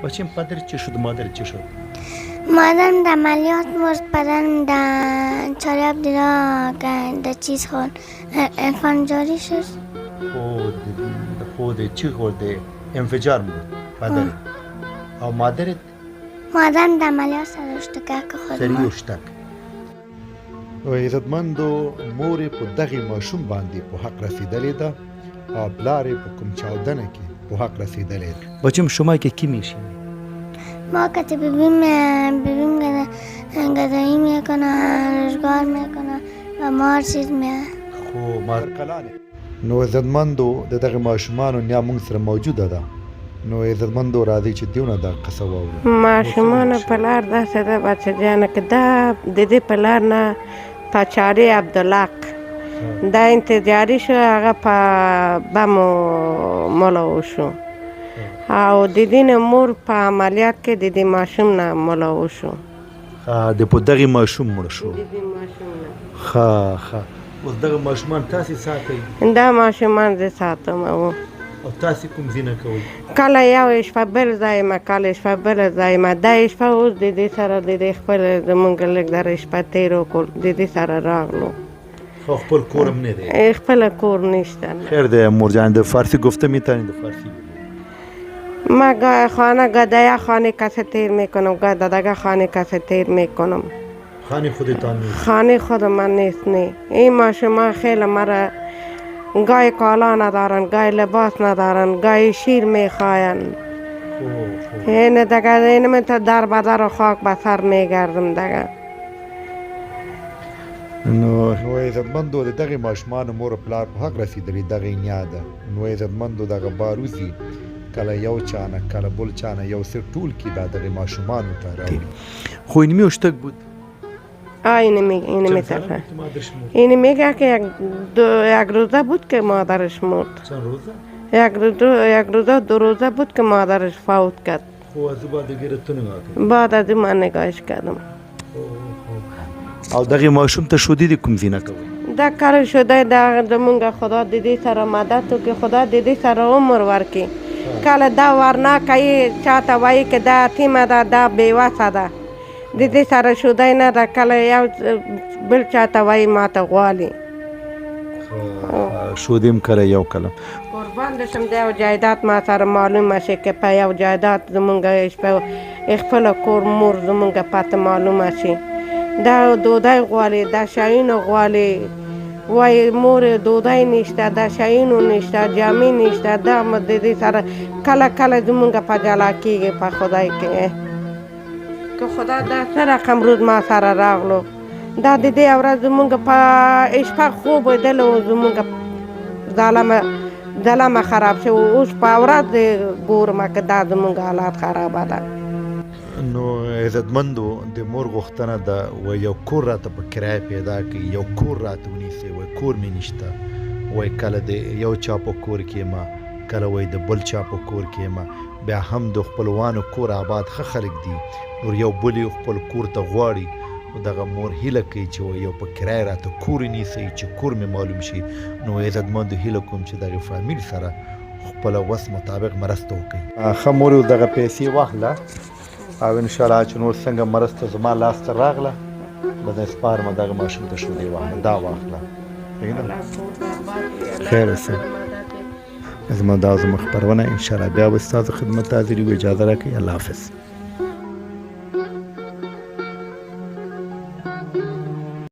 بچیم پدر چی شد مادر چی شد؟ مادرم در عملیات مرد، پدرم در چاریاب دیرا در چیز خورد انفجاری شد. خود چی خورده؟ انفجار مرد پدر. او مادرت؟ مادرم در عملیات سر اشتکک خورد. سری اشتک. عزتمندو مور په دغه ماشوم باندې په حق رسیدلې ده او پلار په کوم چاودنه کې په حق رسیدلې ده. بچم شما که کی میشین؟ ما که ببین گدایی میکنه، روزگار میکنه و ما هر چیز خو مادر کلانه. نو عزتمندو د دغه ماشومانو نیا موږ سره موجوده ده. نو عزتمندو راځي چې دیونه دا قصه واورو. ماشومانو پلار داسې ده بچه جانه که دا د دې پلار نه پاچاري عبدالحق دا انتجاري شو، هغه په بمو مړه وشو او د دې نه مور په عملیات کې د دې ماشوم نه مړه وشو. د په دغه ماشوم مړه شو. د دې ماشوم نه ښه اوس دغه ماشومان تاسې ساتئ؟ دا ماشومان زه ساتم. او تاسې کوم ځای نه کوئ؟ کله یو شپه بل ځای یم، کله شپه بله ځای یم. دا شپه اوس د دې سره د دې خپل زمونږ لږ دغه شپه تېر وکړ، د دې سره راغلو. خب خپل کورم نه دی؟ خپل کور نیست. خیر ده مورجان، د فارسی گفته میتونید؟ د فارسی ما خانه گدایا خانه کسی تیر میکنم، گدادگه خانه کسی تیر میکنم. خانه خودتان نیست؟ خانه خود من نیست. نه این ماشومان خیلی مرا گای کالا ندارن، گای لباس ندارن، گای شیر میخواین. این دیگه این تا در بدر و خاک به سر میگردم دیگه. نو عزتمندو د دغه ماشومانو مور او پلار په حق رسیدلې دغه نیا ده. نو عزتمندو دغه باروزي کله یو چانه کله بل چانه یو سر ټول کی دغه ماشومانو ته راوړي. خو اینمی اشتک بود؟ اینی میگه اینی میگه که یک روزه بود که مادرش مرد. چند روزه؟ یک روزه 2 روزه بود که مادرش فوت کرد. خو از بعد گرفت نگاه کرد؟ بعد از این من نگاهش کردم. او دغه ماشوم ته شودی د کوم زینه کوي؟ دا کار شده دا زمونږ خدا د دې سره مدد وکړي، خدا د دې سره عمر ورکړي. کله دا ورنا کوي چاته وایي که دا یتیمه ده، دا بېوسه ده، د دې سره شودی نه ده. کله یو بل چاته وایي ماته غواړي. شودیم کړی یو کلم. قربان دشم د یو جایداد ما سره معلومه شي که په یو جایداد زمونږ خپله کور مور زمونږ پته معلومه شي. دا دودای غواړي، دا شایونو غواړي، وای مور دودای نشته، دا شایونو نشته، جامې نشته. دا د دې سره کله کله زمونږ په جلا کېږي په خدای کې که خدا دا څه رقم روز ما سره راغلو. دا د دې ورځ زمونږ په شپه خوب لیدل و زمونږ ظلمه خراب شو. اوس په ورځ ګورم که دا زمونږ حالات خرابه ده. نو عزتمندو د مور غوښتنه ده و یو کور راته په کرایه پیدا کړي، یو کور راته ونیسئ. وایي کور مې نشته، وایي کله د یو چا په کور کې یم، کله وایي د بل چا په کور کې یم. بیا هم د خپلوانو کور آباد ښه خلک دي، نور یو بل یو خپل کور ته غواړي. نو دغه مور هیله کوي چې یو په کرایه راته کور ونیسئ چې کور مې معلوم شي. نو عزتمندو هیله کوم چې دغه فامیل سره خپله وس مطابق مرسته وکړي. ښه مور دغه پیسې واخله او انشاءالله چې نور څنګه مرسته زما لاس ته راغله به د سپارمه دغه ماشوم ته شودې واخله، دا واخله. خیر اوسه. زما دا زموږ خپرونه انشاءالله بیا به ستاسو خدمت ته حاضر یو. اجازه راکړئ. الله حافظ.